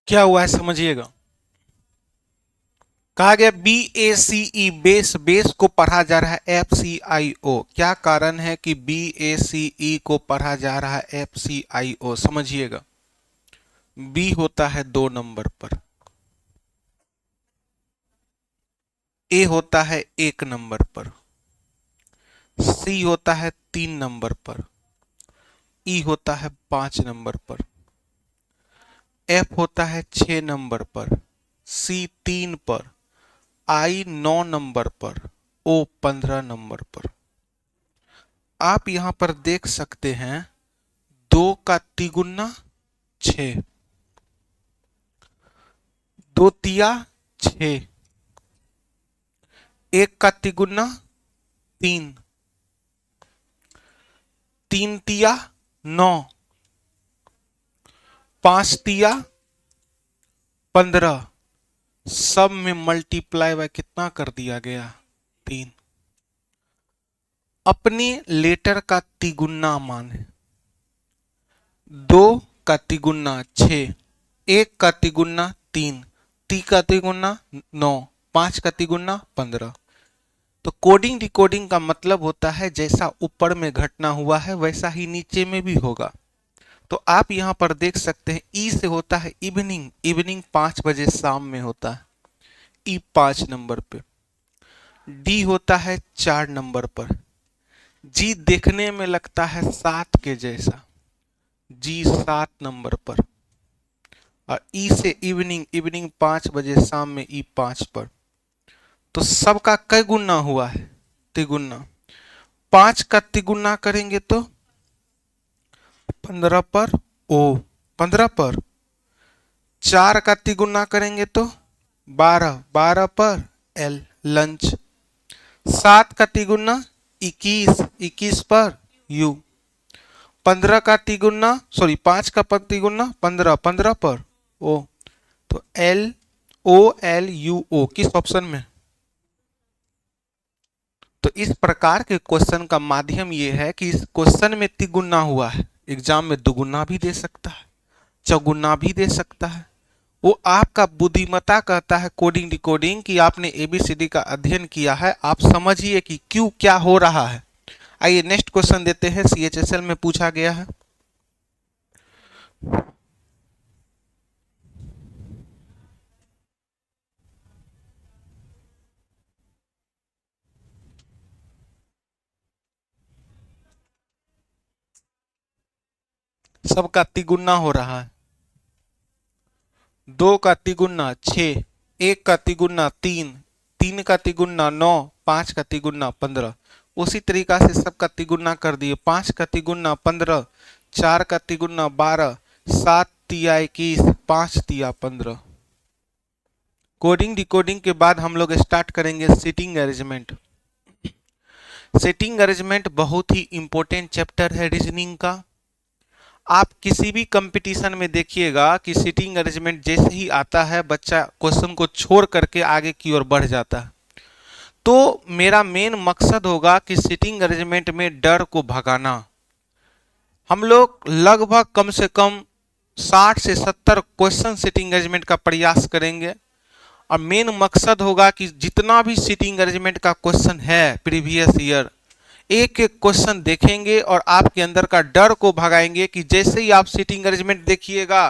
क्या हुआ है समझिएगा। कहा गया बी ए सी ई बेस, बेस को पढ़ा जा रहा है एफ सी आई ओ। क्या कारण है कि बी ए सी ई को पढ़ा जा रहा है एफ सी आई ओ, समझिएगा। बी होता है 2 नंबर पर, ए होता है 1 नंबर पर, सी होता है 3 नंबर पर, ई होता है 5 नंबर पर, एफ होता है 6 नंबर पर, सी 3 पर, आई 9 नंबर पर, ओ 15 नंबर पर। आप यहां पर देख सकते हैं 2 का तिगुना 6, 2 तिया 6, 1 का तिगुना 3, 3 तिया 9, 5 तिया 15, सब में मल्टीप्लाई बाय कितना कर दिया गया 3। अपने लेटर का तिगुना मान है 2 का तिगुना 6, 1 का तिगुना 3, ती का तिगुना 9, 5 का तिगुना 15। तो कोडिंग डिकोडिंग का मतलब होता है जैसा ऊपर में घटना हुआ है वैसा ही नीचे में भी होगा। तो आप यहां पर देख सकते हैं ई से होता है इवनिंग, इवनिंग 5 बजे शाम में होता है, ई 5 नंबर पे। डी होता है 4 नंबर पर, जी देखने में लगता है 7 के जैसा, जी 7 नंबर पर। और ई से इवनिंग, इवनिंग 5 बजे शाम में ई 5 पर। तो सबका कई गुना हुआ है तिगुना। 5 का तिगुना करेंगे तो 15 पर ओ, 15 पर। 4 का तिगुना करेंगे तो 12, 12 पर एल लंच। 7 का तिगुना 21, 21 पर यू। 5 का तिगुना 15, 15 पर ओ। तो एल ओ, एल यू ओ किस ऑप्शन में। तो इस प्रकार के क्वेश्चन का माध्यम ये है कि इस क्वेश्चन में तिगुना हुआ है, एग्जाम में दुगुना भी दे सकता है, चौगुना भी दे सकता है। वो आपका बुद्धिमत्ता कहता है कोडिंग डिकोडिंग कि आपने एबीसीडी का अध्ययन किया है, आप समझिए कि क्यों क्या हो रहा है। आइए नेक्स्ट क्वेश्चन देते हैं, सीएचएसएल में पूछा गया है। सबका तिगुना हो रहा है। 2 का तिगुना 6, 1 का तिगुना 3, 3 का तिगुना 9, 5 का तिगुना 15। उसी तरीका से सबका तिगुना कर दिए। 5 का तिगुना 15, 4 का तिगुना 12, 7 तिया 21, 5 तिया 15। कोडिंग डिकोडिंग के बाद हम लोग स्टार्ट करेंगे सिटिंग अरेंजमेंट। सिटिंग अरेंजमेंट बहुत ही इंपॉर्टेंट चैप्टर है रीजनिंग का। आप किसी भी कंपटीशन में देखिएगा कि सिटिंग अरेंजमेंट जैसे ही आता है बच्चा क्वेश्चन को छोड़ करके आगे की ओर बढ़ जाता है। तो मेरा मेन मकसद होगा कि सिटिंग अरेंजमेंट में डर को भगाना। हम लोग लगभग कम से कम 60 से 70 क्वेश्चन सिटिंग अरेंजमेंट का प्रयास करेंगे। और मेन मकसद होगा कि जितना भी सिटिंग अरेंजमेंट का क्वेश्चन है प्रीवियस ईयर, एक एक क्वेश्चन देखेंगे और आपके अंदर का डर को भगाएंगे कि जैसे ही आप सिटिंग अरेंजमेंट देखिएगा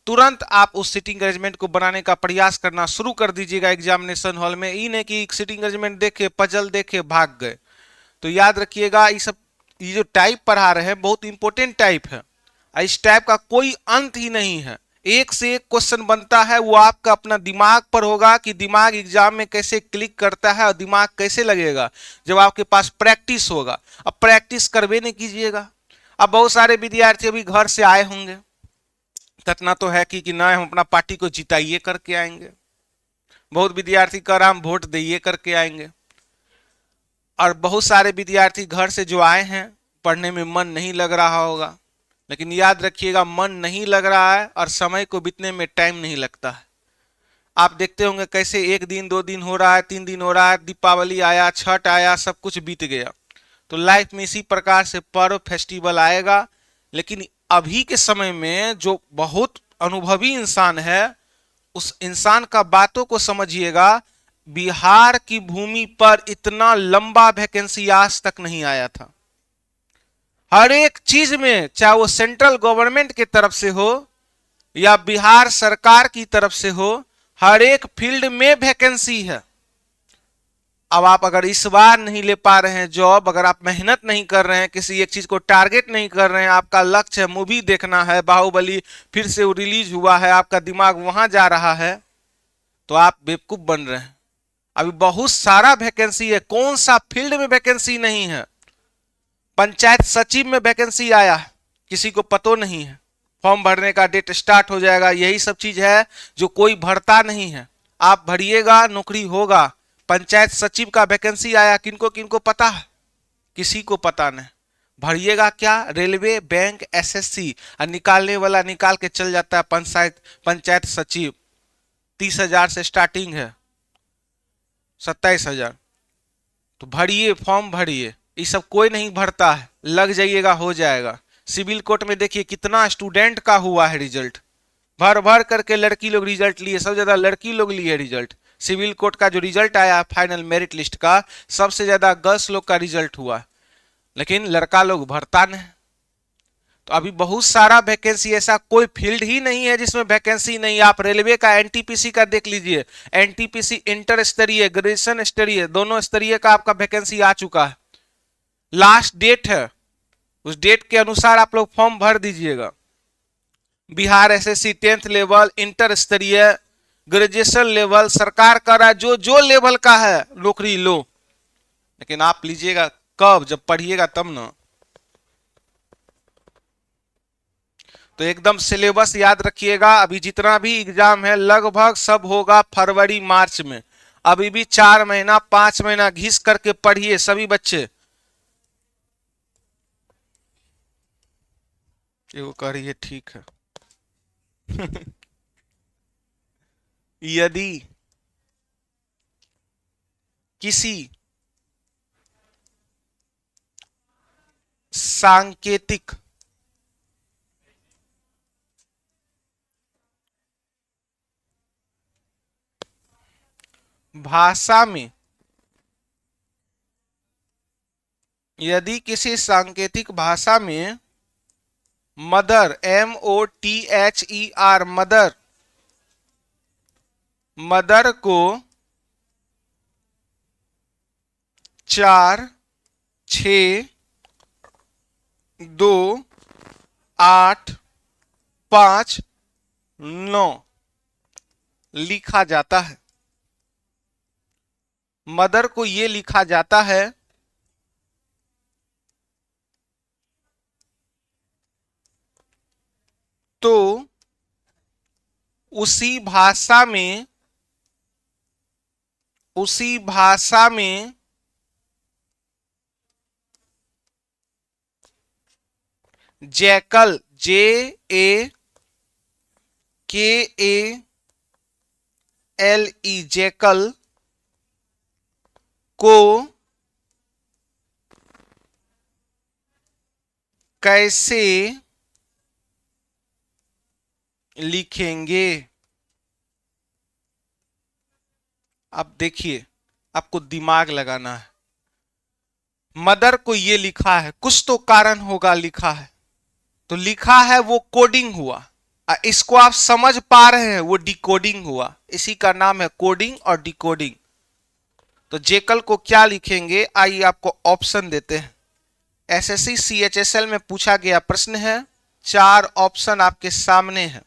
तुरंत आप उस सिटिंग अरेंजमेंट को बनाने का प्रयास करना शुरू कर दीजिएगा एग्जामिनेशन हॉल में। ये नहीं कि सिटिंग अरेंजमेंट देखे, पजल देखे, भाग गए। तो याद रखिएगा ये सब, ये जो टाइप पढ़ा रहे हैं बहुत इंपॉर्टेंट टाइप है। इस टाइप का कोई अंत ही नहीं है, एक से एक क्वेश्चन बनता है। वो आपका अपना दिमाग पर होगा कि दिमाग एग्जाम में कैसे क्लिक करता है और दिमाग कैसे लगेगा जब आपके पास प्रैक्टिस होगा। अब प्रैक्टिस करवे नहीं कीजिएगा। अब बहुत सारे विद्यार्थी अभी घर से आए होंगे, ततना तो है कि ना हम अपना पार्टी को जिताइए करके आएंगे। बहुत विद्यार्थी कह रहा हम वोट दिए करके आएंगे। और बहुत सारे विद्यार्थी घर से जो आए हैं पढ़ने में मन नहीं लग रहा होगा। लेकिन याद रखिएगा मन नहीं लग रहा है और समय को बीतने में टाइम नहीं लगता है। आप देखते होंगे कैसे 1 दिन 2 दिन हो रहा है, 3 दिन हो रहा है, दीपावली आया, छठ आया, सब कुछ बीत गया। तो लाइफ में इसी प्रकार से पर्व फेस्टिवल आएगा। लेकिन अभी के समय में जो बहुत अनुभवी इंसान है उस इंसान का बातों को समझिएगा। बिहार की भूमि पर इतना लंबा वैकेंसी आज तक नहीं आया था। हर एक चीज में, चाहे वो सेंट्रल गवर्नमेंट की तरफ से हो या बिहार सरकार की तरफ से हो, हर एक फील्ड में वैकेंसी है। अब आप अगर इस बार नहीं ले पा रहे हैं जॉब, अगर आप मेहनत नहीं कर रहे हैं, किसी एक चीज को टारगेट नहीं कर रहे हैं, आपका लक्ष्य है मूवी देखना है, बाहुबली फिर से वो रिलीज हुआ है, आपका दिमाग वहां जा रहा है, तो आप बेवकूफ बन रहे हैं। अभी बहुत सारा वैकेंसी है, कौन सा फील्ड में वैकेंसी नहीं है। पंचायत सचिव में वैकेंसी आया है, किसी को पतो नहीं है। फॉर्म भरने का डेट स्टार्ट हो जाएगा, यही सब चीज है जो कोई भरता नहीं है। आप भरिएगा, नौकरी होगा। पंचायत सचिव का वैकेंसी आया, किनको किनको पता है? किसी को पता नहीं। भरिएगा क्या? रेलवे, बैंक, एसएससी, और निकालने वाला निकाल के चल जाता है पंचायत सचिव। 30,000 से स्टार्टिंग है, 27,000। तो भरिए, फॉर्म भरिए। ये सब कोई नहीं भरता है, लग जाइएगा, हो जाएगा। सिविल कोर्ट में देखिए कितना स्टूडेंट का हुआ है रिजल्ट, भर भर करके लड़की लोग रिजल्ट लिए, सबसे ज्यादा लड़की लोग लिए रिजल्ट। सिविल कोर्ट का जो रिजल्ट आया फाइनल मेरिट लिस्ट का, सबसे ज्यादा गर्ल्स लोग का रिजल्ट हुआ, लेकिन लड़का लोग भरता नहीं। तो अभी बहुत सारा वैकेंसी, ऐसा कोई फील्ड ही नहीं है जिसमें वैकेंसी नहीं। आप रेलवे का एनटीपीसी का देख लीजिए, एनटीपीसी इंटर स्तरीय, ग्रेजुएशन स्तरीय, दोनों स्तरीय का आपका वैकेंसी आ चुका है। लास्ट डेट है, उस डेट के अनुसार आप लोग फॉर्म भर दीजिएगा। Bihar SSC 10th level, inter स्तरीय, ग्रेजुएशन लेवल, सरकार कर रहा है जो जो लेवल का है नौकरी लो। लेकिन आप लीजिएगा कब? जब पढ़िएगा तब ना। तो एकदम सिलेबस याद रखिएगा। अभी जितना भी एग्जाम है लगभग सब होगा फरवरी मार्च में। अभी भी 4 महीना 5 महीना घिस करके पढ़िए सभी बच्चे। ये वो कह रही है, ठीक है। यदि किसी सांकेतिक भाषा में, यदि किसी सांकेतिक भाषा में मदर, MOTHER, मदर, मदर को 4, 6, 2, 8, 5, 9 लिखा जाता है, मदर को ये लिखा जाता है, तो उसी भाषा में, उसी भाषा में जैकल, JAKALE, जैकल को कैसे लिखेंगे? अब देखिए, आपको दिमाग लगाना है। मदर को ये लिखा है, कुछ तो कारण होगा लिखा है, तो लिखा है वो कोडिंग हुआ। इसको आप समझ पा रहे हैं, वो डिकोडिंग हुआ। इसी का नाम है कोडिंग और डिकोडिंग। तो जेकल को क्या लिखेंगे, आइए आपको ऑप्शन देते हैं। एसएससी CHSL में पूछा गया प्रश्न है, 4 ऑप्शन आपके सामने है।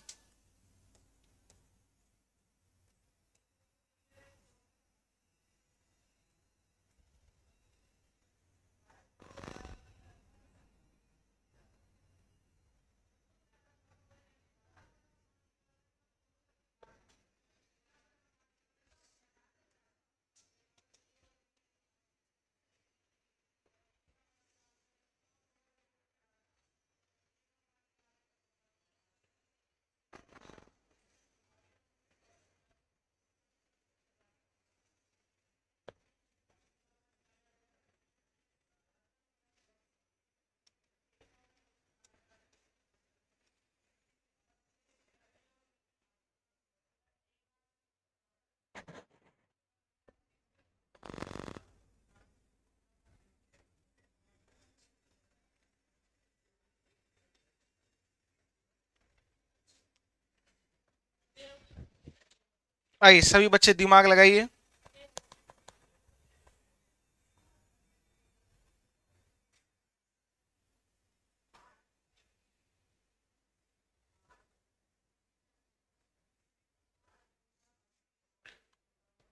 आइए सभी बच्चे दिमाग लगाइए।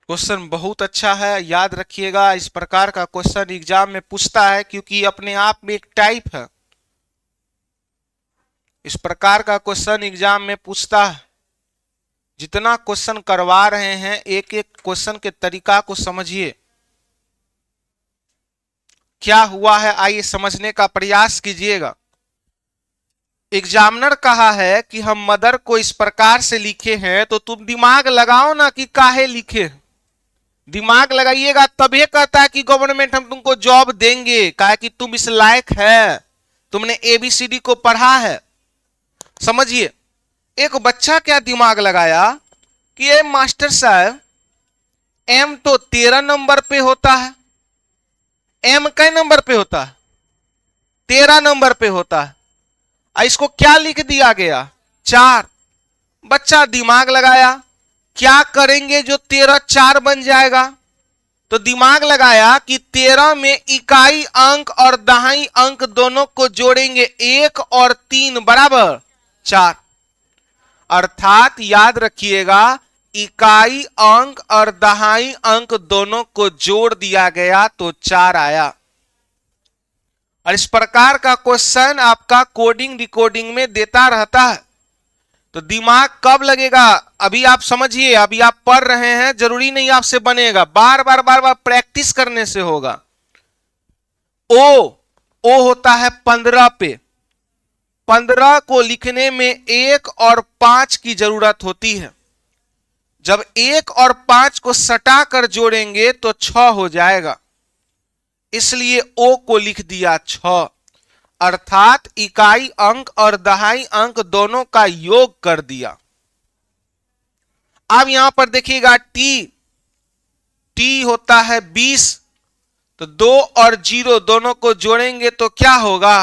क्वेश्चन बहुत अच्छा है, याद रखिएगा। इस प्रकार का क्वेश्चन एग्जाम में पूछता है क्योंकि अपने आप में एक टाइप है। इस प्रकार का क्वेश्चन एग्जाम में पूछता है। जितना क्वेश्चन करवा रहे हैं एक एक क्वेश्चन के तरीका को समझिए, क्या हुआ है आइए समझने का प्रयास कीजिएगा। एग्जामिनर कहा है कि हम मदर को इस प्रकार से लिखे हैं, तो तुम दिमाग लगाओ ना कि काहे लिखे। दिमाग लगाइएगा तभी कहता है कि गवर्नमेंट हम तुमको जॉब देंगे, कहा कि तुम इस लायक है, तुमने एबीसीडी को पढ़ा है। समझिए, एक बच्चा क्या दिमाग लगाया कि ये मास्टर साहब एम तो 13 नंबर पे होता है, एम कै नंबर पे होता है, 13 नंबर पे होता है, इसको क्या लिख दिया गया 4। बच्चा दिमाग लगाया क्या करेंगे जो 13 4 बन जाएगा, तो दिमाग लगाया कि 13 में इकाई अंक और दहाई अंक दोनों को जोड़ेंगे 1 और 3 बराबर 4। अर्थात याद रखिएगा इकाई अंक और दहाई अंक दोनों को जोड़ दिया गया तो 4 आया। और इस प्रकार का क्वेश्चन आपका कोडिंग डिकोडिंग में देता रहता है, तो दिमाग कब लगेगा अभी आप समझिए। अभी आप पढ़ रहे हैं, जरूरी नहीं आपसे बनेगा, बार बार बार बार प्रैक्टिस करने से होगा। ओ होता है 15 पे, 15 को लिखने में 1 और 5 की जरूरत होती है। जब 1 और 5 को सटा कर जोड़ेंगे तो 6 हो जाएगा, इसलिए ओ को लिख दिया 6। अर्थात इकाई अंक और दहाई अंक दोनों का योग कर दिया। अब यहां पर देखिएगा टी होता है 20, तो 2 और 0 दोनों को जोड़ेंगे तो क्या होगा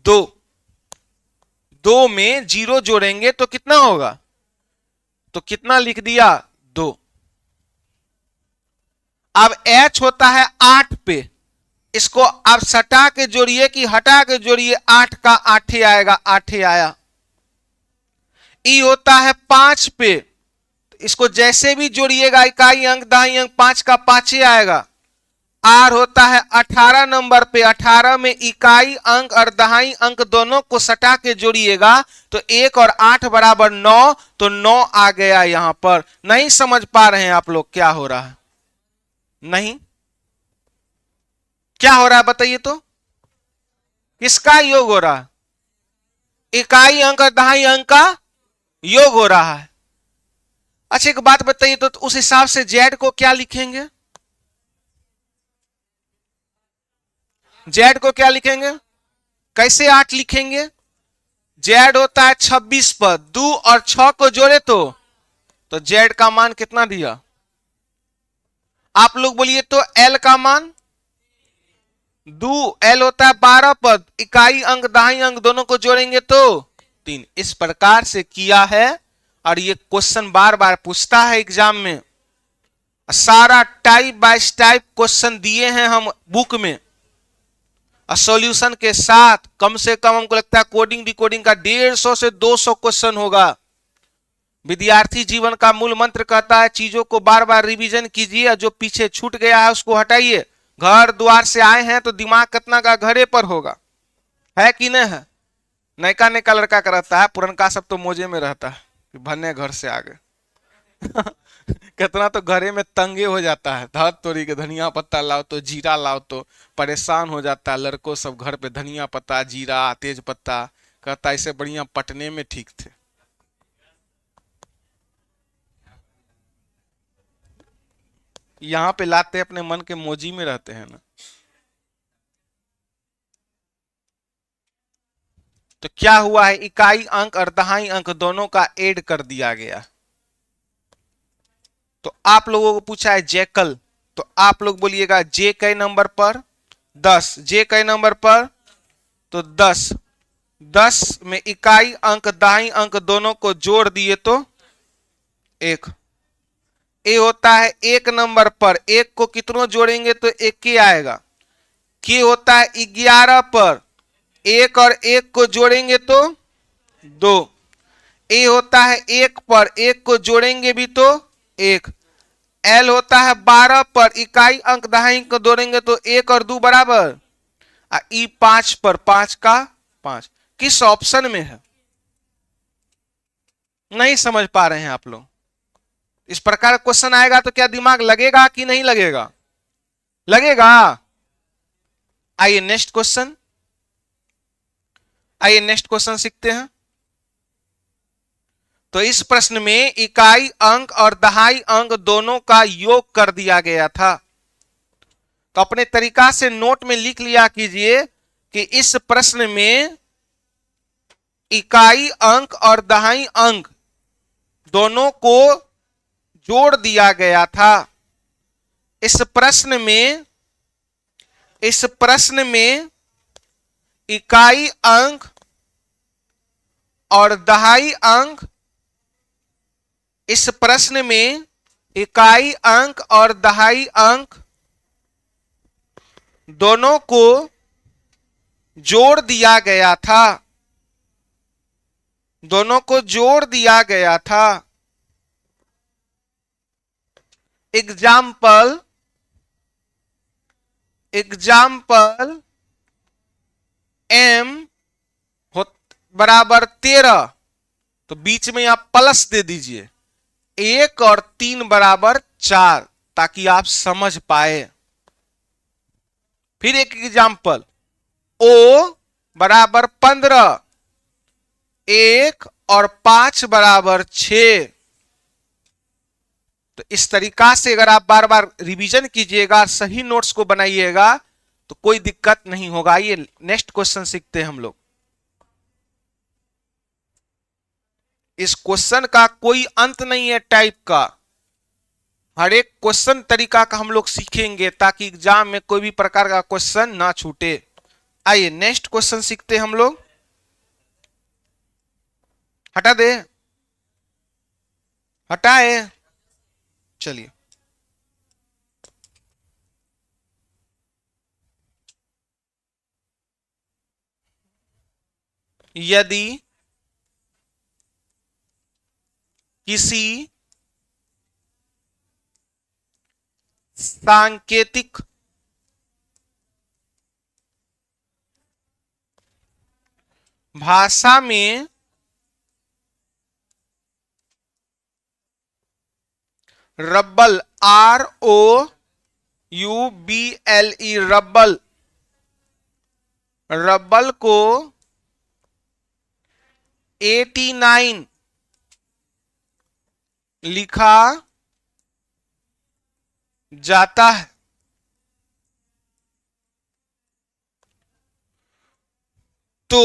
2। 2 में 0 जोड़ेंगे तो कितना होगा, तो कितना लिख दिया 2। अब h होता है 8 पे, इसको आप सटा के जोड़िए कि हटा के जोड़िए, 8 का 8 आएगा, 8 आया। ई होता है 5 पे, इसको जैसे भी जोड़िएगा इकाई अंक दहाई अंक 5 का 5 आएगा। आर होता है 18 नंबर पे, 18 में इकाई अंक और दहाई अंक दोनों को सटा के जोड़िएगा तो 1 और 8 बराबर 9, तो 9 आ गया। यहां पर नहीं समझ पा रहे हैं आप लोग क्या हो रहा है, नहीं क्या हो रहा है बताइए तो, किसका योग हो रहा है, इकाई अंक और दहाई अंक का योग हो रहा है। अच्छा एक बात बताइए तो उस हिसाब से जेड को क्या लिखेंगे, जेड को क्या लिखेंगे, कैसे 8 लिखेंगे। जेड होता है 26 पर, 2 और 6 को जोड़े तो जेड का मान कितना दिया, आप लोग बोलिए तो एल का मान 2, एल होता है 12 पर, इकाई अंक दहाई अंक दोनों को जोड़ेंगे तो 3। इस प्रकार से किया है और ये क्वेश्चन बार बार पूछता है एग्जाम में। सारा टाइप बाय टाइप क्वेश्चन दिए हैं हम बुक में, सॉल्यूशन के साथ। कम से कम हमको लगता है कोडिंग डिकोडिंग का 150 से 200 क्वेश्चन होगा। विद्यार्थी जीवन का मूल मंत्र कहता है चीजों को बार बार रिवीजन कीजिए, जो पीछे छूट गया है उसको हटाइए। घर द्वार से आए हैं तो दिमाग कितना का घरे पर होगा, है कि नहीं है। नयका नयका लड़का का रहता है, पुरनका सब तो मोजे में रहता है कि भन्ने घर से आ गए कितना तो घरे में तंगे हो जाता है, धत तोरी के धनिया पत्ता लाओ तो जीरा लाओ तो परेशान हो जाता है। लड़कों सब घर पे धनिया पत्ता जीरा तेज पत्ता, कहता इसे बढ़िया पटने में ठीक थे। यहां पे लाते अपने मन के मोजी में रहते हैं ना। तो क्या हुआ है, इकाई अंक और दहाई अंक दोनों का ऐड कर दिया गया। तो आप लोगों को पूछा है जैकल, तो आप लोग बोलिएगा जे कई नंबर पर 10, जे कई नंबर पर तो 10। 10 में इकाई अंक दहाई अंक दोनों को जोड़ दिए तो 1। ए होता है एक नंबर पर, एक को कितनों जोड़ेंगे तो एक ही आएगा। के होता है 11 पर, एक और एक को जोड़ेंगे तो 2। ए होता है एक पर, एक को जोड़ेंगे भी तो 1। एल होता है 12 पर, इकाई अंक दहाई को जोड़ेंगे तो 1 और 2 बराबर। ई 5 पर, 5 का 5। किस ऑप्शन में है? नहीं समझ पा रहे हैं आप लोग? इस प्रकार का क्वेश्चन आएगा तो क्या दिमाग लगेगा कि नहीं लगेगा? लगेगा। आइए नेक्स्ट क्वेश्चन, आइए नेक्स्ट क्वेश्चन सीखते हैं। तो इस प्रश्न में इकाई अंक और दहाई अंक दोनों का योग कर दिया गया था। तो अपने तरीका से नोट में लिख लिया कीजिए कि इस प्रश्न में इकाई अंक और दहाई अंक दोनों को जोड़ दिया गया था। इस प्रश्न में इकाई अंक और दहाई अंक, इस प्रश्न में इकाई अंक और दहाई अंक दोनों को जोड़ दिया गया था, दोनों को जोड़ दिया गया था। एग्जाम्पल, एग्जाम्पल m बराबर 13, तो बीच में आप प्लस दे दीजिए। 1 और 3 बराबर 4, ताकि आप समझ पाए। फिर एक एग्जाम्पल, o बराबर 15, 1 और 5 बराबर 6। तो इस तरीका से अगर आप बार बार रिवीजन कीजिएगा, सही नोट्स को बनाइएगा, तो कोई दिक्कत नहीं होगा। ये नेक्स्ट क्वेश्चन सीखते हैं हम लोग। इस क्वेश्चन का कोई अंत नहीं है टाइप का, हर एक क्वेश्चन तरीका का हम लोग सीखेंगे ताकि एग्जाम में कोई भी प्रकार का क्वेश्चन ना छूटे। आइए नेक्स्ट क्वेश्चन सीखते हैं हम लोग। हटा दे, हटाए, चलिए। यदि किसी सांकेतिक भाषा में रब्बल, ROUBLE, रब्बल, रब्बल को 89 लिखा जाता है, तो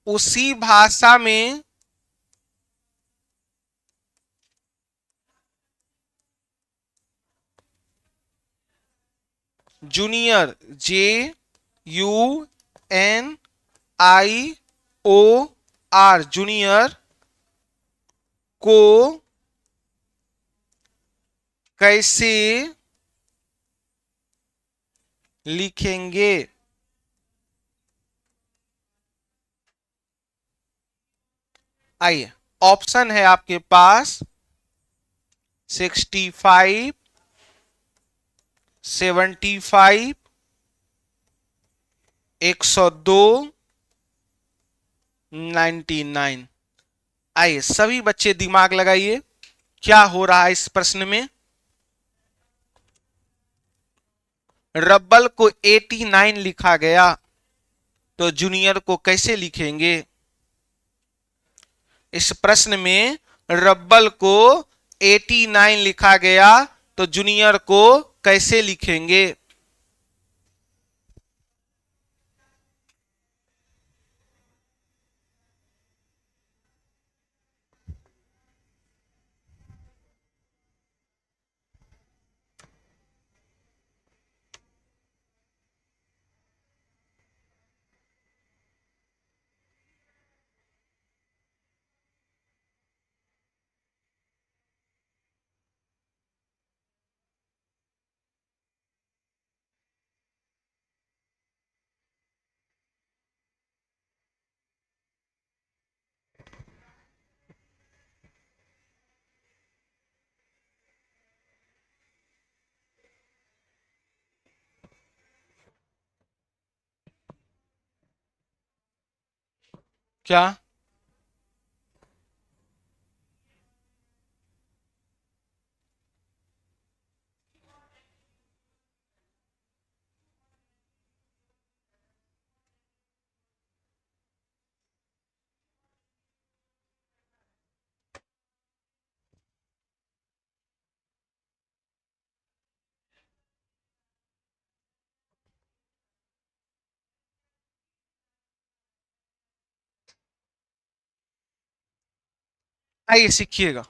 उसी भाषा में जूनियर, JUNIOR, जूनियर को कैसे लिखेंगे? आइए, ऑप्शन है आपके पास 65, 75, 102, 99। आइए सभी बच्चे दिमाग लगाइए, क्या हो रहा है इस प्रश्न में। रब्बल को 89 लिखा गया, तो जूनियर को कैसे लिखेंगे? इस प्रश्न में रब्बल को 89 लिखा गया, तो जूनियर को कैसे लिखेंगे? क्या? आइए सीखिएगा।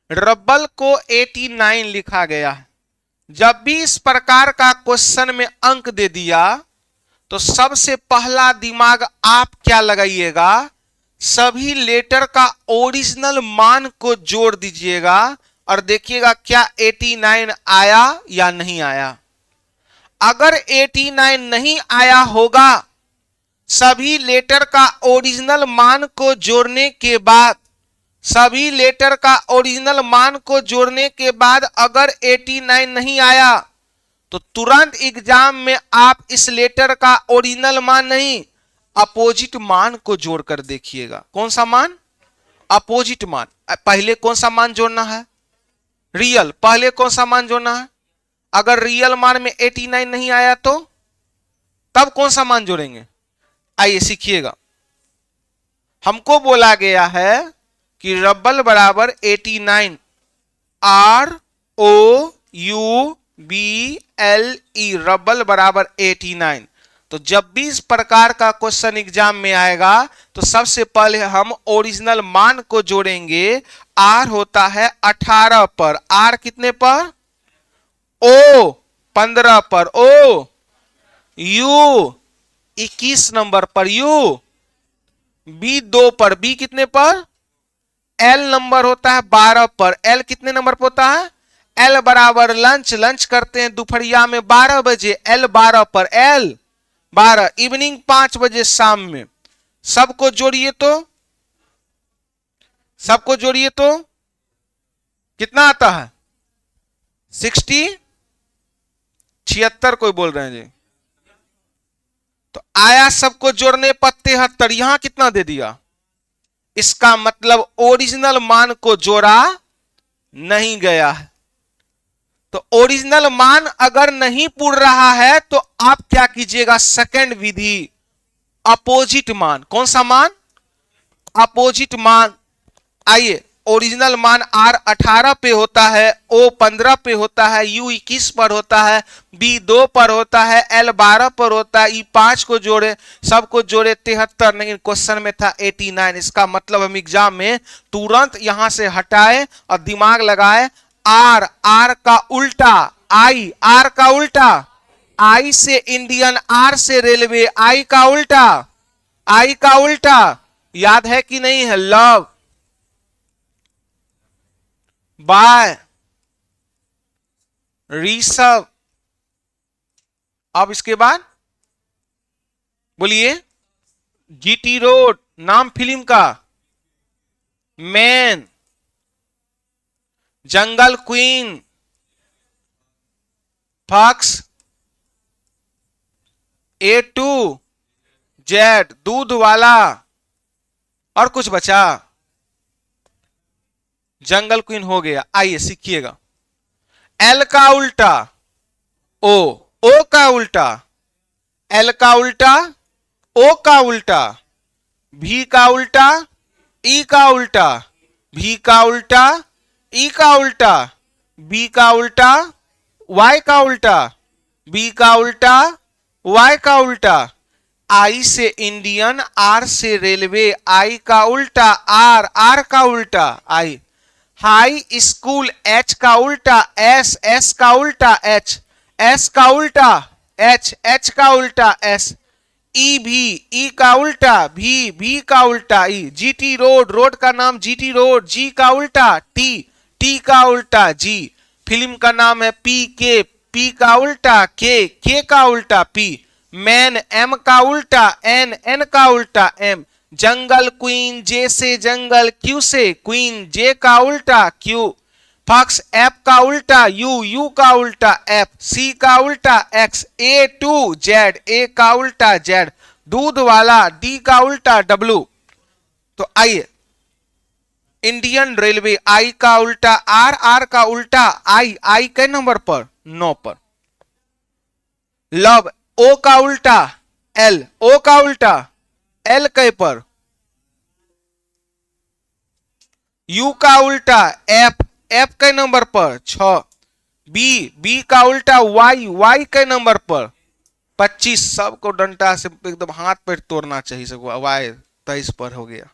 रब्बल को 89 लिखा गया है। जब भी इस प्रकार का क्वेश्चन में अंक दे दिया तो सबसे पहला दिमाग आप क्या लगाइएगा, सभी लेटर का ओरिजिनल मान को जोड़ दीजिएगा और देखिएगा क्या 89 आया या नहीं आया। अगर 89 नहीं आया होगा, सभी लेटर का ओरिजिनल मान को जोड़ने के बाद, सभी लेटर का ओरिजिनल मान को जोड़ने के बाद अगर 89 नहीं आया तो तुरंत एग्जाम में आप इस लेटर का ओरिजिनल मान नहीं, अपोजिट मान को जोड़कर देखिएगा। कौन सा मान? अपोजिट मान। पहले कौन सा मान जोड़ना है? रियल। पहले कौन सा मान जोड़ना है? अगर रियल मान में 89 नहीं आया तो तब कौन सा मान जोड़ेंगे? आइए सीखिएगा। हमको बोला गया है कि रब्बल बराबर 89, ROUBLE, रब्बल बराबर 89। तो जब भी इस प्रकार का क्वेश्चन एग्जाम में आएगा तो सबसे पहले हम ओरिजिनल मान को जोड़ेंगे। R होता है 18 पर, R कितने पर? O 15 पर, O U 21 नंबर पर, U B 2 पर, B कितने पर? L नंबर होता है 12 पर, L कितने नंबर पर होता है? L बराबर लंच, लंच करते हैं दोपहरिया में 12 बजे, L 12 पर, L 12, इवनिंग 5 बजे शाम में। सबको जोड़िए तो, सबको जोड़िए तो कितना आता है? 60, 76 कोई बोल रहे हैं जी। तो आया सबको जोड़ने पर 73, यहां कितना दे दिया? इसका मतलब ओरिजिनल मान को जोड़ा नहीं गया है। तो ओरिजिनल मान अगर नहीं पूर्ण रहा है तो आप क्या कीजिएगा? सेकंड विधि, अपोजिट मान। कौन सा मान? अपोजिट मान। आइए, ओरिजिनल मान R 18 पे होता है, O 15 पे होता है, U 21 पर होता है, B 2 पर होता है, L 12 पर होता है, E 5 को जोड़े, सबको जोड़े 73, नहीं क्वेश्चन में था 89। इसका मतलब हम एग्जाम में तुरंत यहां से हटाए और दिमाग लगाए। R का उल्टा I, R का उल्टा I से इंडियन, R से रेलवे, I का उल्टा, I का उल्टा याद है कि नहीं है? Love by Rishabh. अब इसके बाद बोलिए, जीटी रोड नाम फिल्म का, man, jungle queen, fox, A to Z, दूध वाला, और कुछ बचा? जंगल क्वीन हो गया। आइए सीखिएगा। L का उल्टा O, O का उल्टा L का उल्टा, O का उल्टा, V का उल्टा, E का उल्टा, V का उल्टा, E का उल्टा, B का उल्टा, Y का उल्टा, B का उल्टा, Y का उल्टा, I से इंडियन, R से रेलवे, I का उल्टा R, R का उल्टा I, हाई स्कूल, H का उल्टा S, S का उल्टा H, S का उल्टा H, H का उल्टा S, E भी, E का उल्टा V, V का उल्टा E, GT रोड, रोड का नाम GT रोड, G का उल्टा T, T का उल्टा G, फिल्म का नाम है PK, P का उल्टा K, K का उल्टा P, मैन, M का उल्टा N, N का उल्टा M, जंगल क्वीन, J से जंगल, Q से क्वीन, J का उल्टा Q, फॉक्स, F का उल्टा U, U का उल्टा F, C का उल्टा X, A to Z, A का उल्टा Z, दूध वाला, डी का उल्टा डब्लू। तो आइए, इंडियन रेलवे, आई का उल्टा आर, आर का उल्टा आई, आई के नंबर पर 9 पर। लव, ओ का उल्टा एल, ओ का उल्टा एल के पर। यू का उल्टा एफ, एफ के नंबर पर 6। बी, बी का उल्टा वाई, वाई के नंबर पर 25। सबको डंडा से एकदम हाथ पैर तोड़ना चाहिए सबको। वाई 23 पर हो गया।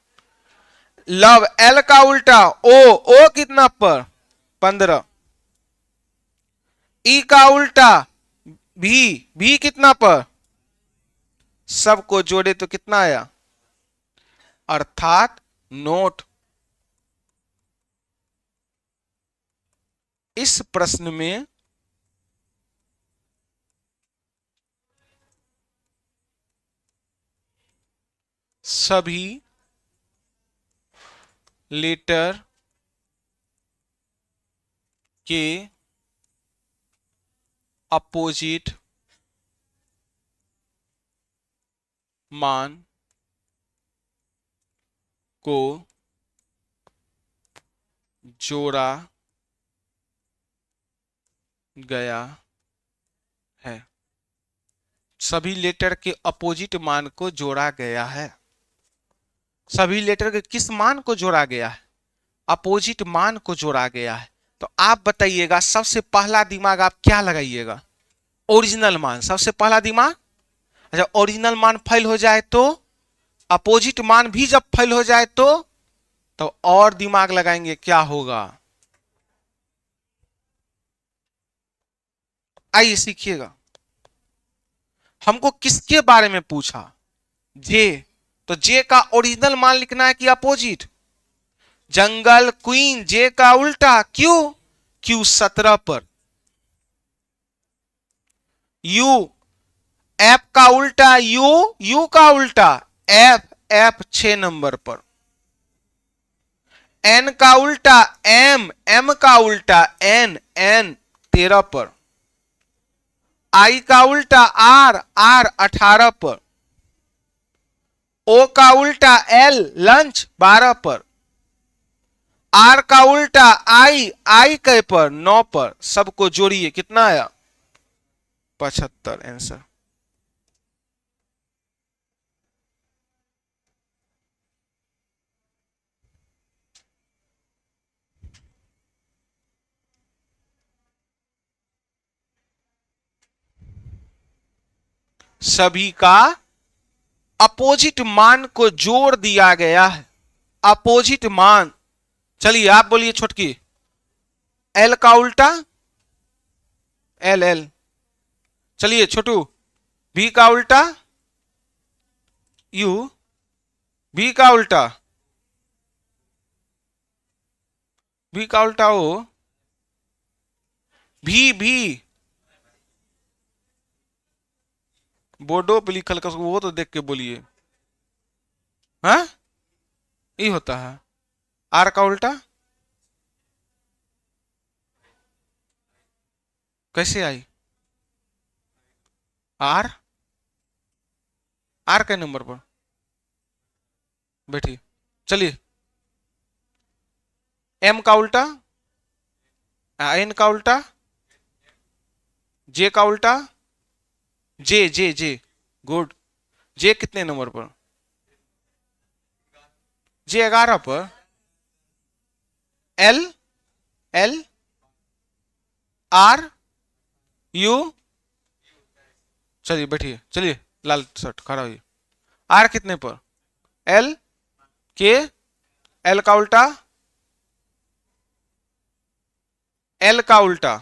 लव, एल का उल्टा ओ, ओ कितना पर 15। ई का उल्टा भी, भी कितना पर, सबको जोड़े तो कितना आया, अर्थात नोट। इस प्रश्न में सभी लेटर के अपोजिट मान को जोड़ा गया है। सभी लेटर के अपोजिट मान को जोड़ा गया है। सभी लेटर के किस मान को जोड़ा गया है, अपोजिट मान को जोड़ा गया है। तो आप बताइएगा सबसे पहला दिमाग आप क्या लगाइएगा, ओरिजिनल मान, सबसे पहला दिमाग। अच्छा, ओरिजिनल मान फेल हो जाए तो, अपोजिट मान भी जब फेल हो जाए तो और दिमाग लगाएंगे, क्या होगा, आइए सीखिएगा। हमको किसके बारे में पूछा, जे, तो जे का ओरिजिनल मान लिखना है कि अपोजिट। जंगल क्वीन, जे का उल्टा क्यू, क्यू 17 पर। यू, एफ का उल्टा यू, यू का उल्टा एफ, एफ 6 नंबर पर। एन का उल्टा एम, एम का उल्टा एन, एन 13 पर। आई का उल्टा आर, आर 18 पर। ओ का उल्टा एल, लंच 12 पर। आर का उल्टा आई, आई के पर 9 पर। सबको जोड़िए कितना आया, 75 आंसर। सभी का अपोजिट मान को जोड़ दिया गया है। अपोजिट मान, चलिए आप बोलिए छोटकी, एल का उल्टा एल, एल। चलिए छोटू, बी का उल्टा यू, बी का उल्टा, बी का उल्टा ओ, भी, भी बोर्डो पे लिखल का वो तो देख के बोलिए। हाँ, ये होता है। आर का उल्टा कैसे आई, आर, आर के नंबर पर बैठिए। चलिए, एम का उल्टा, एन का उल्टा, जे का उल्टा जे, जे, जे, गुड। जे कितने नंबर पर, जे 11 पर। एल, एल, आर, यू, चलिए बैठिए, चलिए लाल शर्ट खड़ा होइए। आर कितने पर, एल के, एल का उल्टा एल का उल्टा,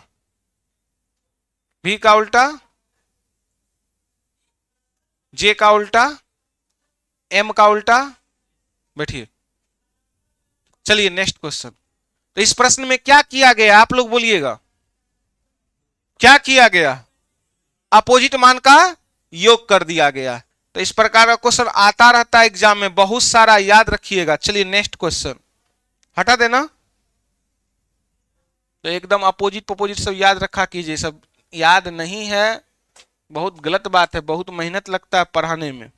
भी का उल्टा जे का उल्टा, एम का उल्टा, बैठिए। चलिए नेक्स्ट क्वेश्चन। तो इस प्रश्न में क्या किया गया, आप लोग बोलिएगा, क्या किया गया, अपोजिट मान का योग कर दिया गया। तो इस प्रकार का क्वेश्चन आता रहता है एग्जाम में, बहुत सारा, याद रखिएगा। चलिए नेक्स्ट क्वेश्चन, हटा देना। तो एकदम अपोजिट पपोजिट सब याद रखा कीजिए, सब याद नहीं है बहुत गलत बात है, बहुत मेहनत लगता है पढ़ाने में।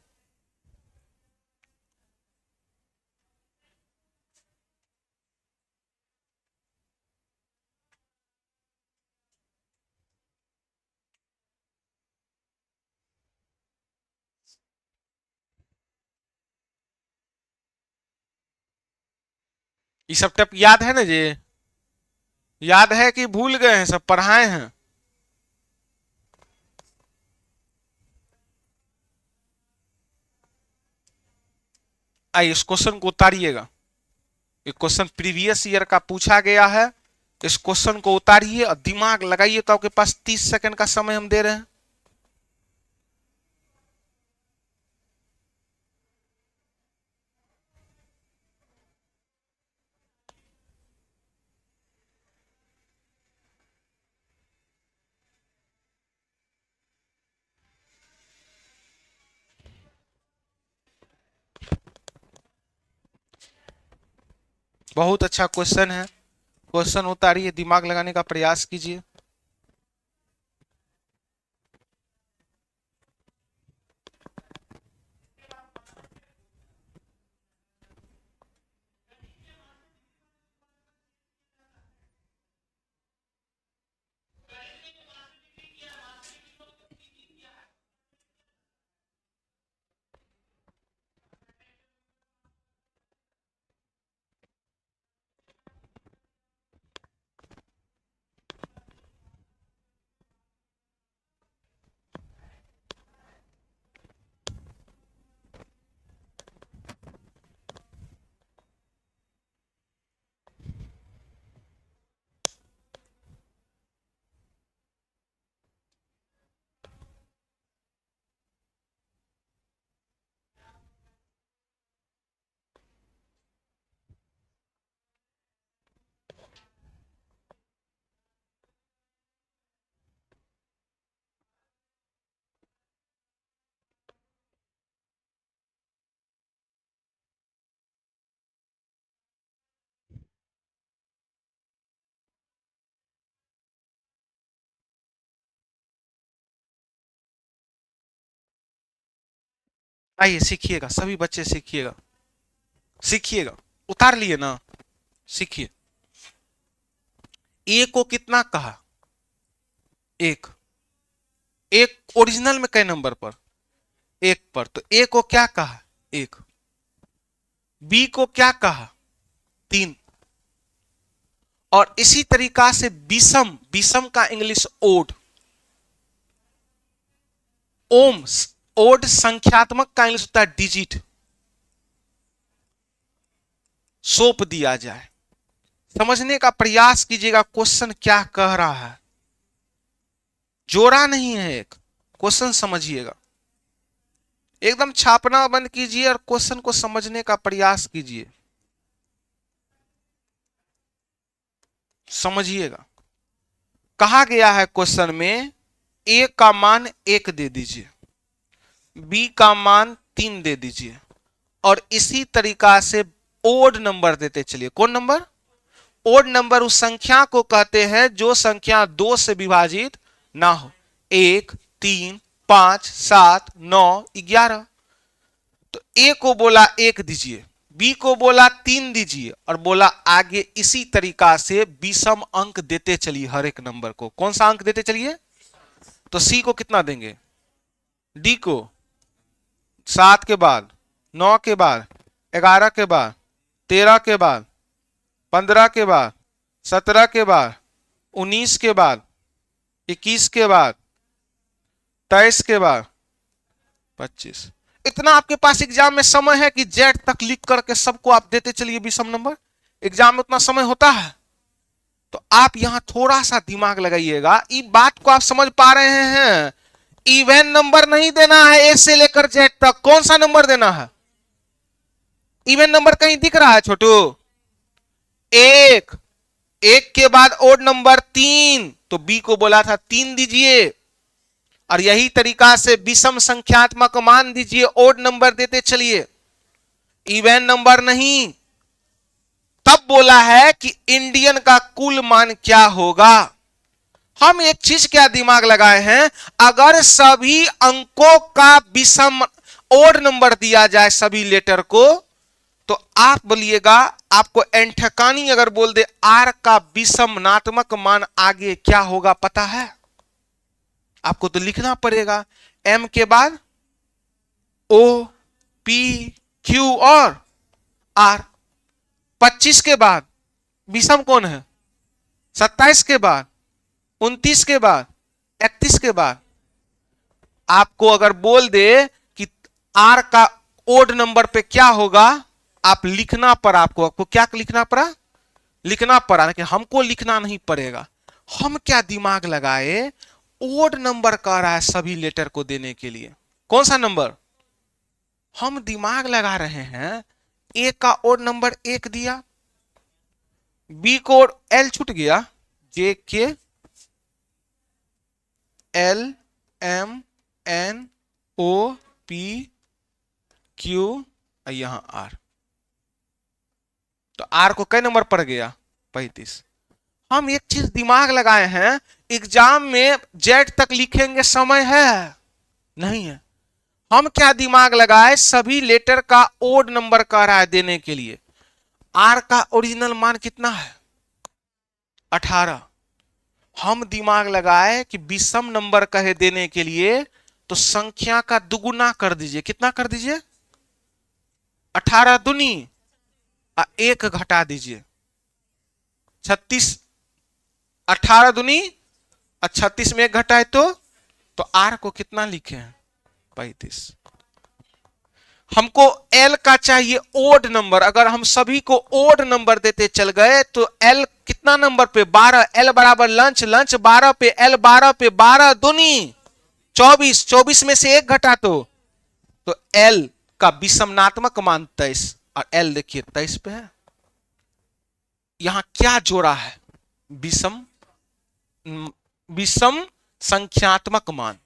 ये सब टेप याद है ना जी? याद है कि भूल गए हैं? सब पढ़ाए हैं? आइए इस क्वेश्चन को उतारिएगा। ये क्वेश्चन प्रीवियस ईयर का पूछा गया है। इस क्वेश्चन को उतारिए और दिमाग लगाइए। तो आपके पास 30 सेकंड का समय हम दे रहे हैं। बहुत अच्छा क्वेश्चन है। क्वेश्चन उतारिए, दिमाग लगाने का प्रयास कीजिए। आइए सीखिएगा, सभी बच्चे सीखिएगा। सीखिएगा, उतार लिए ना? सीखिए। ए को कितना कहा? एक। एक ओरिजिनल में कई नंबर पर? एक पर। तो ए को क्या कहा? एक। बी को क्या कहा? तीन। और इसी तरीका से विषम, विषम का इंग्लिश ओड। ओम, ओड संख्यात्मक का इंग्लिश होता है डिजिट। सौंप दिया जाए। समझने का प्रयास कीजिएगा क्वेश्चन क्या कह रहा है। जोड़ा नहीं है एक, क्वेश्चन समझिएगा। एकदम छापना बंद कीजिए और क्वेश्चन को समझने का प्रयास कीजिए। समझिएगा। कहा गया है क्वेश्चन में ए का मान 1 दे दीजिए, बी का मान 3 दे दीजिए, और इसी तरीका से ओड नंबर देते चलिए। कौन नंबर? ओड नंबर उस संख्या को कहते हैं जो संख्या 2 से विभाजित ना हो। 1, 3, 5, 7, 9, 11। तो ए को बोला 1 दीजिए, बी को बोला 3 दीजिए, और बोला आगे इसी तरीका से विषम अंक देते चलिए हर एक नंबर को। कौन सा अंक देते चलिए? तो सी को कितना देंगे? डी को 7 के बाद, 9 के बाद, 11 के बाद, 13 के बाद, 15 के बाद, 17 के बाद, 19 के बाद, 21 के बाद, 23 के बाद, 25। इतना आपके पास एग्जाम में समय है कि जेड तक लिख करके सबको आप देते चलिए विषम नंबर? एग्जाम में उतना समय होता है? तो आप यहां थोड़ा सा दिमाग लगाइएगा। इस बात को आप समझ पा रहे हैं? इवन नंबर नहीं देना है ए से लेकर जेड तक। कौन सा नंबर देना है? इवन नंबर कहीं दिख रहा है छोटू? एक। एक के बाद ओड नंबर 3, तो बी को बोला था 3 दीजिए, और यही तरीका से विषम संख्यात्मक मान दीजिए, ओड नंबर देते चलिए, इवन नंबर नहीं। तब बोला है कि इंडियन का कुल मान क्या होगा। हम एक चीज क्या दिमाग लगाए हैं, अगर सभी अंकों का विषम ओड नंबर दिया जाए सभी लेटर को, तो आप बोलिएगा, आपको एंठकानी अगर बोल दे आर का विषमनात्मक मान आगे क्या होगा पता है? आपको तो लिखना पड़ेगा। एम के बाद ओ, पी, क्यू और आर। 25 के बाद विषम कौन है? 27 के बाद, 29 के बाद, 31 के बाद। आपको अगर बोल दे कि आर का ओड नंबर पे क्या होगा, आप लिखना पड़ा, आपको क्या लिखना पड़ा? लिखना पड़ा, लेकिन हमको लिखना नहीं पड़ेगा। हम क्या दिमाग लगाए, ओड नंबर कह रहा है सभी लेटर को देने के लिए। कौन सा नंबर? हम दिमाग लगा रहे हैं, ए का ओड नंबर 1 दिया, बी को एल छूट गया, J K L M N O P Q, यहां आर। तो आर को कई नंबर पड़ गया? 35। हम एक चीज दिमाग लगाए हैं, एग्जाम में जेड तक लिखेंगे समय है? नहीं है। हम क्या दिमाग लगाए, सभी लेटर का ओड नंबर कह रहा है देने के लिए। आर का ओरिजिनल मान कितना है? 18। हम दिमाग लगाए कि विषम नंबर कहे देने के लिए, तो संख्या का दुगुना कर दीजिए। कितना कर दीजिए? 18 दूनी 1 घटा दीजिए, 36। 18 दूनी 36 में 1 घटाए तो आर को कितना लिखे हैं? 35। हमको एल का चाहिए ओड नंबर। अगर हम सभी को ओड नंबर देते चल गए तो एल कितना नंबर पे? 12। एल बराबर लंच, लंच 12 पे, एल 12 पे, 12 दूनी 24, 24 में से 1 घटा तो एल का विषमनात्मक मान 23, और एल देखिए 23 पे है। यहां क्या जोड़ा है? विषम विषम संख्यात्मक मान।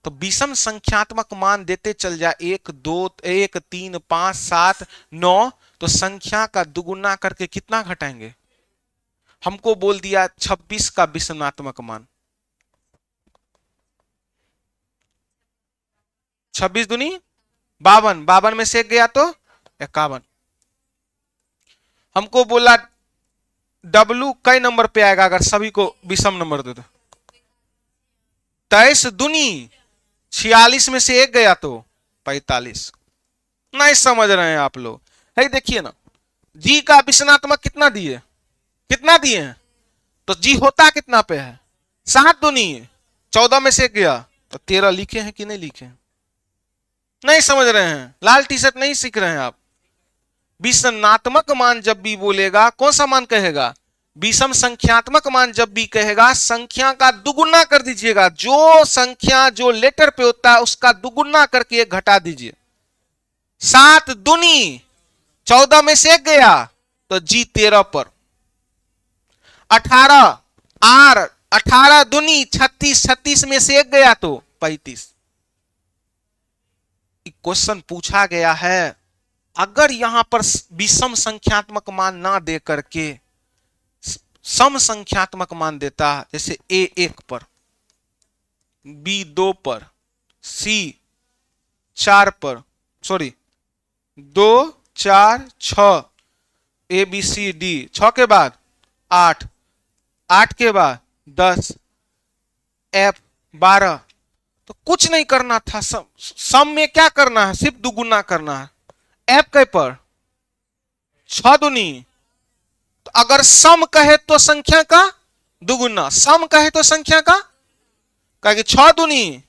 तो विषम संख्यात्मक मान देते चल जाए, 1 2 1 3 5 7 9, तो संख्या का दुगुना करके कितना घटाएंगे? हमको बोल दिया 26 का विषमात्मक मान। 26 दूनी 52, 52 में से 1 गया तो 51। हमको बोला डब्लू कई नंबर पे आएगा अगर सभी को विषम नंबर दे दो? 23 दूनी 46 में से 1 गया तो 45। नहीं समझ रहे हैं आप लोग? है देखिए ना, जी का विषमात्मक कितना दिए? कितना दिए हैं? तो जी होता कितना पे है? 7 दूनी 14 में से 1 गया तो 13 लिखे हैं कि नहीं लिखे हैं? नहीं समझ रहे हैं? लाल टी शर्ट नहीं सीख रहे हैं आप? विषमात्मक मान जब भी बोलेगा, कौन सा मान कहेगा? विषम संख्यात्मक मान जब भी कहेगा, संख्या का दुगुना कर दीजिएगा। जो संख्या जो लेटर पे होता है उसका दुगुना करके 1 घटा दीजिए। 7 दूनी 14 में से 1 गया तो जी 13 पर। 18 आर 18 दूनी 36, 36 में से 1 गया तो 35। क्वेश्चन पूछा गया है, अगर यहां पर विषम संख्यात्मक मान ना दे करके सम संख्यात्मक मान देता, जैसे ए 1 पर, बी 2 पर, सी 4 पर, sorry 2 4 6, A B C D 6 के बाद 8, 8 के बाद 10, एफ 12। तो कुछ नहीं करना था, सम में क्या करना है? सिर्फ दुगुना करना है। एफ के पर 6 दूनी, तो अगर सम कहे तो संख्या का दुगुना, सम कहे तो संख्या का, कहे 6 दूनी,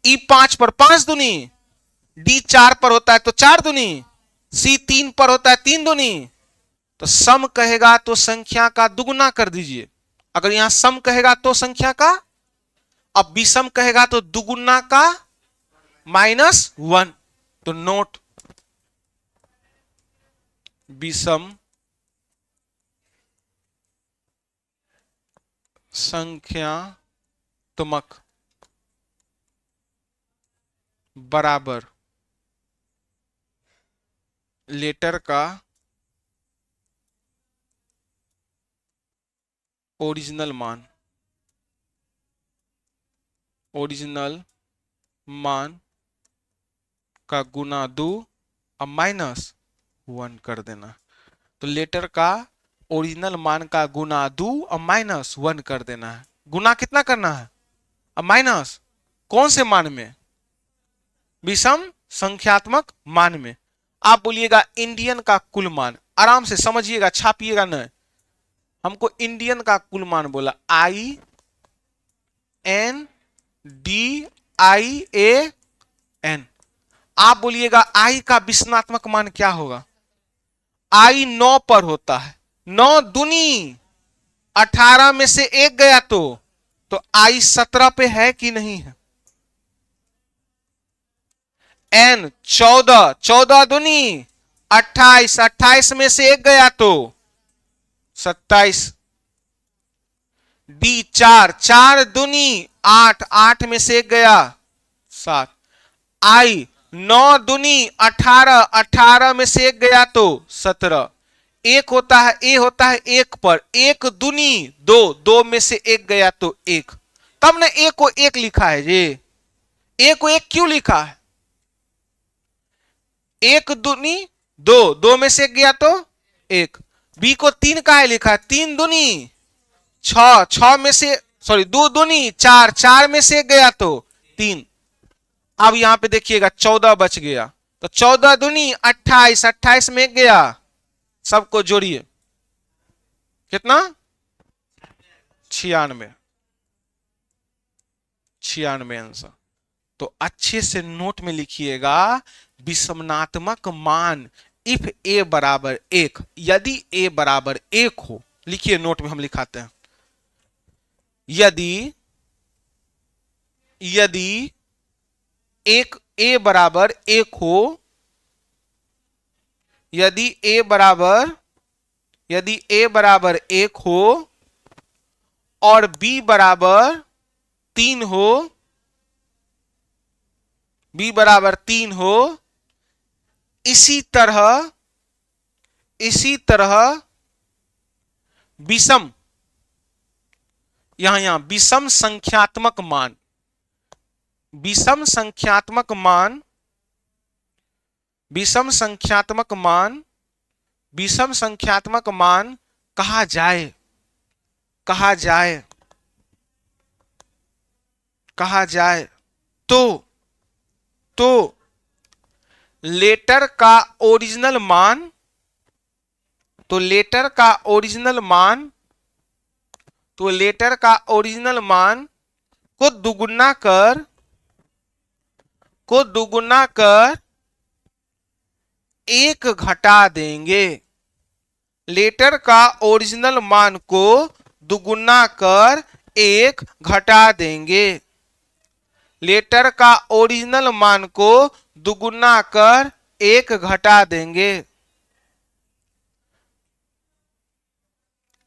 ई 5 पर 5 दूनी, डी 4 पर होता है तो 4 दूनी, सी 3 पर होता है 3 दूनी। तो सम कहेगा तो संख्या का दुगुना कर दीजिए। अगर यहां सम कहेगा तो संख्या का, अब विषम कहेगा तो दुगुना का -1। तो नोट विषम संख्यात्मक बराबर लेटर का ओरिजिनल मान, ओरिजिनल मान का गुना 2 और -1 कर देना। तो लेटर का ओरिजिनल मान का गुना 2 और -1 कर देना है। गुना कितना करना है? और माइनस कौन से मान में? विषम संख्यात्मक मान में। आप बोलिएगा इंडियन का कुल मान, आराम से समझिएगा, छापिएगा नहीं। हमको इंडियन का कुल मान बोला, INDIAN। आप बोलिएगा आई का विश्लेषणात्मक मान क्या होगा? आई 9 पर होता है, 9 दूनी 18 में से एक गया तो आई 17 पे है कि नहीं है? एन 14, 14 दूनी 28, 28 में से एक गया तो 27। डी 4, 4 दूनी 8, 8 में से एक गया 7। आई 9 दूनी 18, 18 में से एक गया तो 17। एक होता है, ए होता है एक पर, एक दूनी 2, 2 में से एक गया तो एक, तब ने ए को एक लिखा है जी। ए को एक क्यों लिखा है? एक दूनी 2, 2 में से एक गया तो एक। बी को 3 का है लिखा है, 3 दूनी 6, 6 में से सॉरी 2 दूनी 4, 4 में से एक गया तो 3। अब यहां पे देखिएगा 14 बच गया, तो 14 दूनी 28, 28 में एक गया, सबको जोड़िए कितना? 96, 96 आंसर। तो अच्छे से नोट में लिखिएगा विषमनात्मक मान इफ ए बराबर 1, यदि ए बराबर 1 हो, लिखिए नोट में हम लिखाते हैं, यदि एक ए बराबर 1 हो, यदि ए बराबर 1 हो और बी बराबर 3 हो, बी बराबर 3 हो, इसी तरह विषम, यहां विषम संख्यात्मक मान, विषम संख्यात्मक मान, विषम संख्यात्मक मान, विषम संख्यात्मक मान कहा जाए, कहा जाए, कहा जाए तो लेटर का ओरिजिनल मान, तो लेटर का ओरिजिनल मान, तो लेटर का ओरिजिनल मान को दुगुना कर एक घटा देंगे, लेटर का ओरिजिनल मान को दुगुना कर एक घटा देंगे, लेटर का ओरिजिनल मान को दुगुना कर एक घटा देंगे,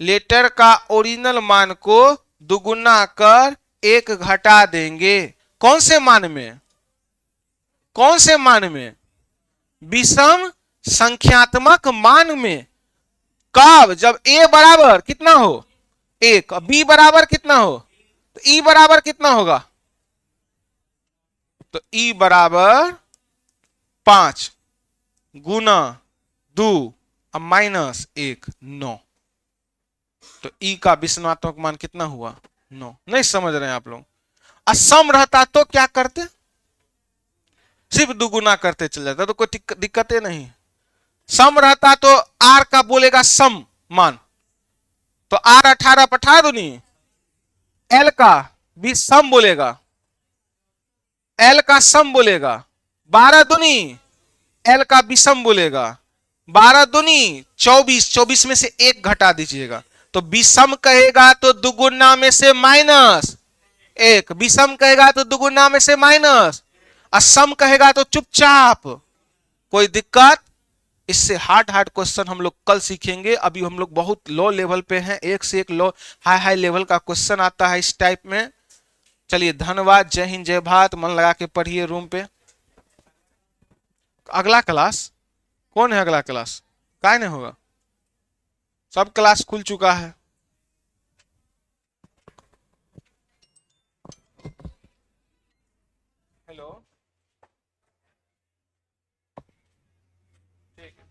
लेटर का ओरिजिनल मान को दुगुना कर एक घटा देंगे। कौन से मान में? कौन से मान में? विषम संख्यात्मक मान में। कब? जब ए बराबर कितना हो? 1, बी बराबर कितना हो? तो ई बराबर कितना होगा? तो ई बराबर 5 गुना 2 और माइनस 1, 9। तो ई का विषमात्मक मान कितना हुआ? 9। नहीं समझ रहे हैं आप लोग? असम रहता तो क्या करते? सिर्फ दुगुना करते चल जाता, तो कोई दिक्कत नहीं। सम रहता तो आर का बोलेगा सम मान, तो आर 18 पठा दो नहीं, एल का भी सम बोलेगा, एल का सम बोलेगा, 12 दूनी एल का विषम बोलेगा, 12 दूनी 24, 24 में से एक घटा दीजिएगा, तो विषम कहेगा तो दुगुना में से माइनस 1, विषम कहेगा तो दुगुना में से माइनस, असम कहेगा तो चुपचाप। कोई दिक्कत? इससे हार्ड क्वेश्चन हम लोग कल सीखेंगे, अभी हम लोग बहुत लो लेवल पे हैं, एक से एक लो हाई लेवल का क्वेश्चन आता है इस टाइप में। चलिए धन्यवाद, जय हिंद जय भारत, मन लगा के पढ़िए रूम पे। अगला क्लास कौन है? अगला क्लास काय नहीं होगा, सब क्लास खुल चुका है। हेलो, ठीक है,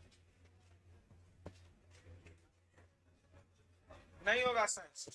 नहीं होगा साइंस।